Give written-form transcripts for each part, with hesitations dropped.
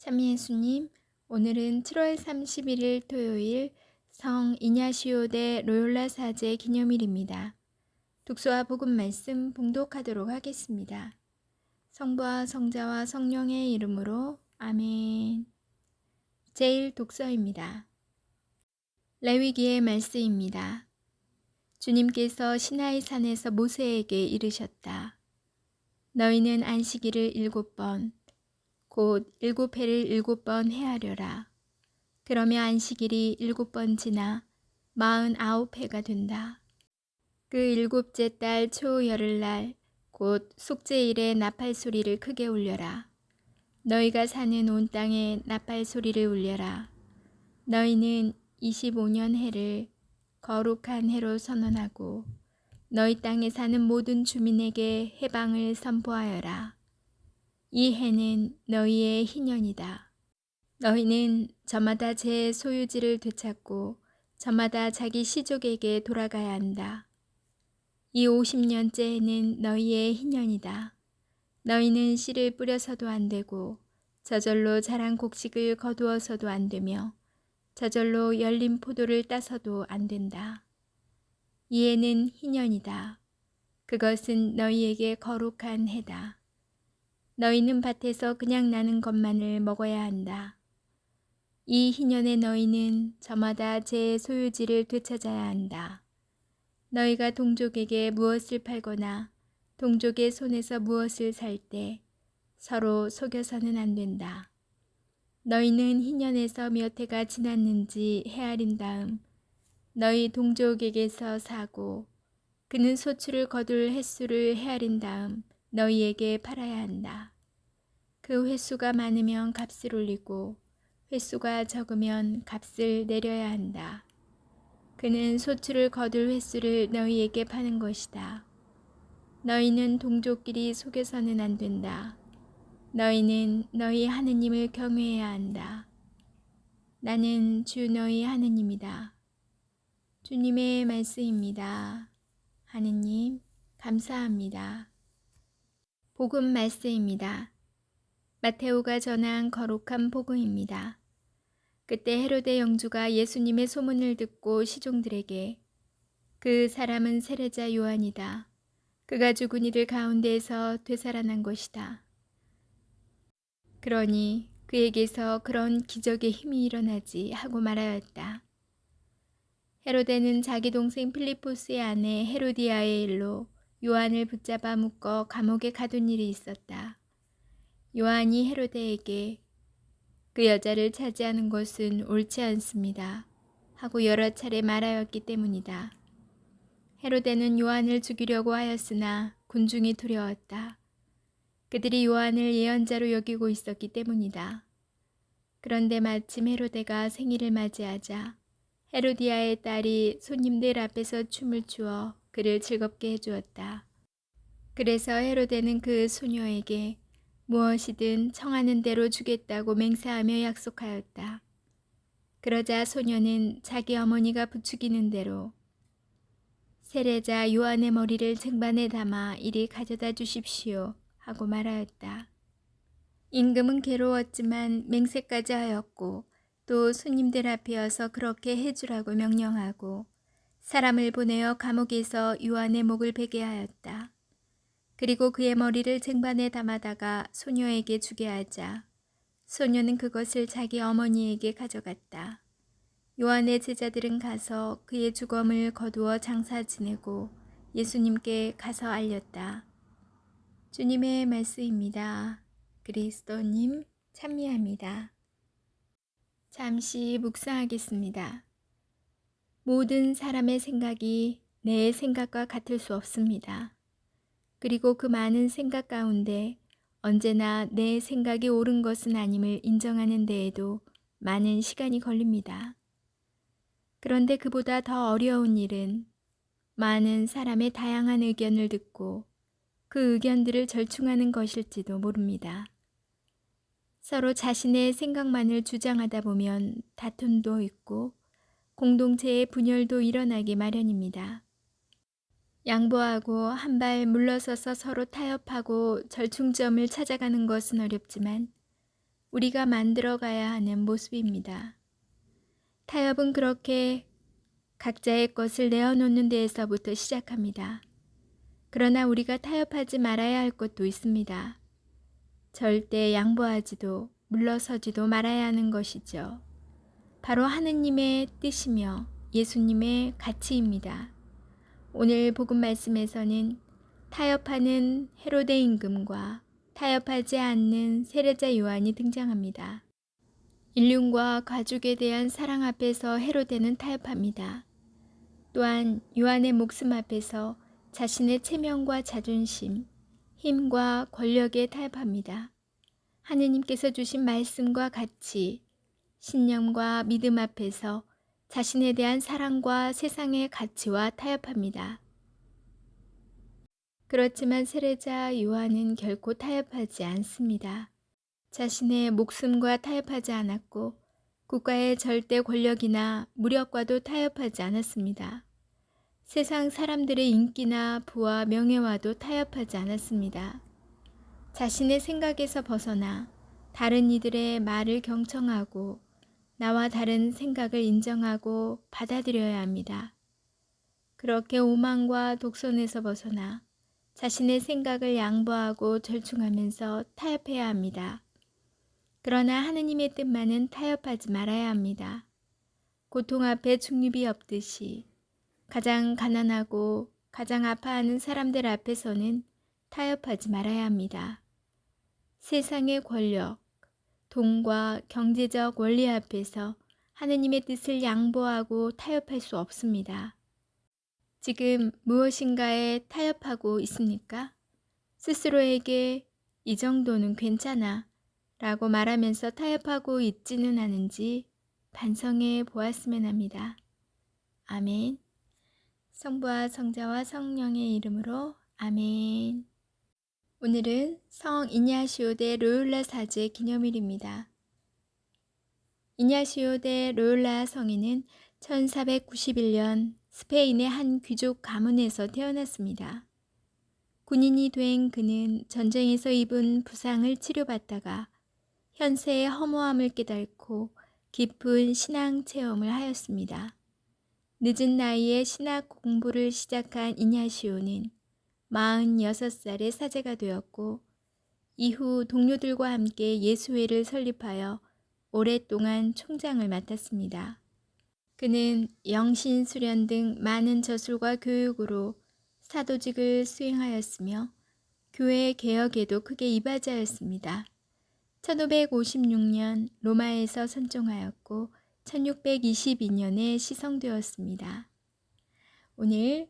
참미 예수님, 오늘은 7월 31일 토요일 성 이냐시오 대 로욜라 사제 기념일입니다. 독서와 복음 말씀 봉독하도록 하겠습니다. 성부와 성자와 성령의 이름으로 아멘. 제1 독서입니다. 레위기의 말씀입니다. 주님께서 시나이 산에서 모세에게 이르셨다. 너희는 안식일을 7번, 곧 7회를 7번 헤아려라. 그러면 안식일이 7번 지나 49회가 된다. 그 7째 달 초 열흘날 곧 숙제일에 나팔 소리를 크게 울려라. 너희가 사는 온 땅에 나팔 소리를 울려라. 너희는 25년 해를 거룩한 해로 선언하고 너희 땅에 사는 모든 주민에게 해방을 선포하여라. 이 해는 너희의 희년이다. 너희는 저마다 제 소유지를 되찾고 저마다 자기 시족에게 돌아가야 한다. 이 50년째 해는 너희의 희년이다. 너희는 씨를 뿌려서도 안 되고 저절로 자란 곡식을 거두어서도 안 되며 저절로 열린 포도를 따서도 안 된다. 이 해는 희년이다. 그것은 너희에게 거룩한 해다. 너희는 밭에서 그냥 나는 것만을 먹어야 한다. 이 희년에 너희는 저마다 제 소유지를 되찾아야 한다. 너희가 동족에게 무엇을 팔거나 동족의 손에서 무엇을 살 때 서로 속여서는 안 된다. 너희는 희년에서 몇 해가 지났는지 헤아린 다음 너희 동족에게서 사고 그는 소출을 거둘 횟수를 헤아린 다음 너희에게 팔아야 한다. 그 횟수가 많으면 값을 올리고 횟수가 적으면 값을 내려야 한다. 그는 소출을 거둘 횟수를 너희에게 파는 것이다. 너희는 동족끼리 속여서는 안 된다. 너희는 너희 하느님을 경외해야 한다. 나는 주 너희 하느님이다. 주님의 말씀입니다. 하느님, 감사합니다. 복음 말씀입니다. 마테오가 전한 거룩한 복음입니다. 그때 헤로데 영주가 예수님의 소문을 듣고 시종들에게 그 사람은 세례자 요한이다. 그가 죽은 이들 가운데에서 되살아난 것이다. 그러니 그에게서 그런 기적의 힘이 일어나지 하고 말하였다. 헤로데는 자기 동생 필리포스의 아내 헤로디아의 일로 요한을 붙잡아 묶어 감옥에 가둔 일이 있었다. 요한이 헤로데에게 그 여자를 차지하는 것은 옳지 않습니다. 하고 여러 차례 말하였기 때문이다. 헤로데는 요한을 죽이려고 하였으나 군중이 두려웠다. 그들이 요한을 예언자로 여기고 있었기 때문이다. 그런데 마침 헤로데가 생일을 맞이하자 헤로디아의 딸이 손님들 앞에서 춤을 추어 그를 즐겁게 해주었다. 그래서 헤로데는 그 소녀에게 무엇이든 청하는 대로 주겠다고 맹세하며 약속하였다. 그러자 소녀는 자기 어머니가 부추기는 대로 세례자 요한의 머리를 쟁반에 담아 이리 가져다 주십시오 하고 말하였다. 임금은 괴로웠지만 맹세까지 하였고 또 손님들 앞이어서 그렇게 해주라고 명령하고 사람을 보내어 감옥에서 요한의 목을 베게 하였다. 그리고 그의 머리를 쟁반에 담아다가 소녀에게 주게 하자 소녀는 그것을 자기 어머니에게 가져갔다. 요한의 제자들은 가서 그의 죽음을 거두어 장사 지내고 예수님께 가서 알렸다. 주님의 말씀입니다. 그리스도님 찬미합니다. 잠시 묵상하겠습니다. 모든 사람의 생각이 내 생각과 같을 수 없습니다. 그리고 그 많은 생각 가운데 언제나 내 생각이 옳은 것은 아님을 인정하는 데에도 많은 시간이 걸립니다. 그런데 그보다 더 어려운 일은 많은 사람의 다양한 의견을 듣고 그 의견들을 절충하는 것일지도 모릅니다. 서로 자신의 생각만을 주장하다 보면 다툼도 있고 공동체의 분열도 일어나기 마련입니다. 양보하고 한 발 물러서서 서로 타협하고 절충점을 찾아가는 것은 어렵지만 우리가 만들어가야 하는 모습입니다. 타협은 그렇게 각자의 것을 내어놓는 데에서부터 시작합니다. 그러나 우리가 타협하지 말아야 할 것도 있습니다. 절대 양보하지도 물러서지도 말아야 하는 것이죠. 바로 하느님의 뜻이며 예수님의 가치입니다. 오늘 복음 말씀에서는 타협하는 헤로데 임금과 타협하지 않는 세례자 요한이 등장합니다. 인륜과 가족에 대한 사랑 앞에서 헤로데는 타협합니다. 또한 요한의 목숨 앞에서 자신의 체면과 자존심, 힘과 권력에 타협합니다. 하느님께서 주신 말씀과 가치, 신념과 믿음 앞에서 자신에 대한 사랑과 세상의 가치와 타협합니다. 그렇지만 세례자 요한은 결코 타협하지 않습니다. 자신의 목숨과 타협하지 않았고 국가의 절대 권력이나 무력과도 타협하지 않았습니다. 세상 사람들의 인기나 부와 명예와도 타협하지 않았습니다. 자신의 생각에서 벗어나 다른 이들의 말을 경청하고 나와 다른 생각을 인정하고 받아들여야 합니다. 그렇게 오만과 독선에서 벗어나 자신의 생각을 양보하고 절충하면서 타협해야 합니다. 그러나 하느님의 뜻만은 타협하지 말아야 합니다. 고통 앞에 중립이 없듯이 가장 가난하고 가장 아파하는 사람들 앞에서는 타협하지 말아야 합니다. 세상의 권력, 돈과 경제적 원리 앞에서 하느님의 뜻을 양보하고 타협할 수 없습니다. 지금 무엇인가에 타협하고 있습니까? 스스로에게 이 정도는 괜찮아 라고 말하면서 타협하고 있지는 않은지 반성해 보았으면 합니다. 아멘. 성부와 성자와 성령의 이름으로 아멘. 오늘은 성 이냐시오 데 로율라 사제 기념일입니다. 이냐시오 데 로율라 성인은 1491년 스페인의 한 귀족 가문에서 태어났습니다. 군인이 된 그는 전쟁에서 입은 부상을 치료받다가 현세의 허무함을 깨닫고 깊은 신앙 체험을 하였습니다. 늦은 나이에 신학 공부를 시작한 이냐시오는 46살에 사제가 되었고 이후 동료들과 함께 예수회를 설립하여 오랫동안 총장을 맡았습니다. 그는 영신 수련 등 많은 저술과 교육으로 사도직을 수행하였으며 교회 개혁에도 크게 이바지하였습니다. 1556년 로마에서 선종하였고 1622년에 시성되었습니다. 오늘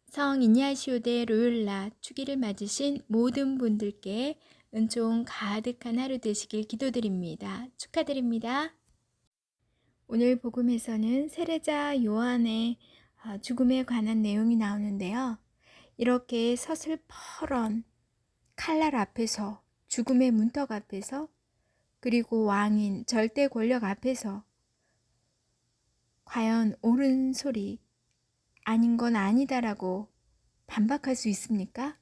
성 이냐시오 데 로율라 축일을 맞으신 모든 분들께 은총 가득한 하루 되시길 기도드립니다. 축하드립니다. 오늘 복음에서는 세례자 요한의 죽음에 관한 내용이 나오는데요. 이렇게 서슬퍼런 칼날 앞에서, 죽음의 문턱 앞에서, 그리고 왕인 절대 권력 앞에서 과연 옳은 소리, 아닌 건 아니다라고 반박할 수 있습니까?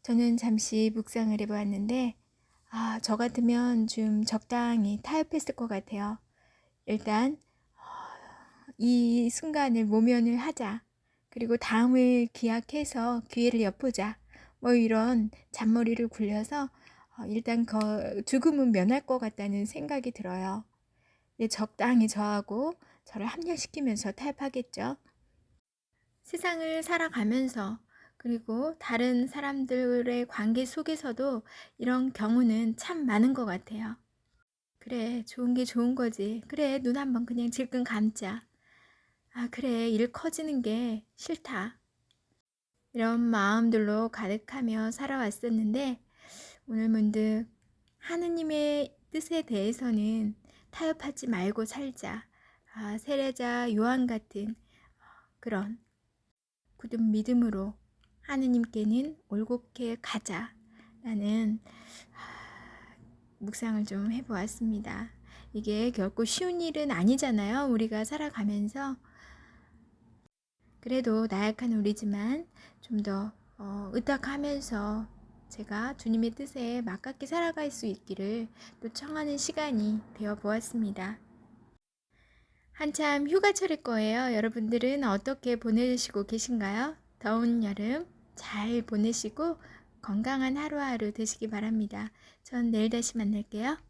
저는 잠시 묵상을 해보았는데 저 같으면 좀 적당히 타협했을 것 같아요. 일단 이 순간을 모면을 하자. 그리고 다음을 기약해서 기회를 엿보자. 뭐 이런 잔머리를 굴려서 일단 죽음은 면할 것 같다는 생각이 들어요. 적당히 저하고 저를 합류시키면서 타협하겠죠. 세상을 살아가면서 그리고 다른 사람들의 관계 속에서도 이런 경우는 참 많은 것 같아요. 그래, 좋은 게 좋은 거지. 그래, 눈 한번 그냥 질끈 감자. 그래, 일 커지는 게 싫다. 이런 마음들로 가득하며 살아왔었는데 오늘 문득 하느님의 뜻에 대해서는 타협하지 말고 살자. 세례자 요한 같은 그런 굳은 믿음으로 하느님께는 올곧게 가자라는 묵상을 좀 해보았습니다. 이게 결코 쉬운 일은 아니잖아요. 우리가 살아가면서 그래도 나약한 우리지만 좀 더 의탁하면서 제가 주님의 뜻에 맞게 살아갈 수 있기를 또 청하는 시간이 되어 보았습니다. 한참 휴가철일 거예요. 여러분들은 어떻게 보내시고 계신가요? 더운 여름 잘 보내시고 건강한 하루하루 되시기 바랍니다. 전 내일 다시 만날게요.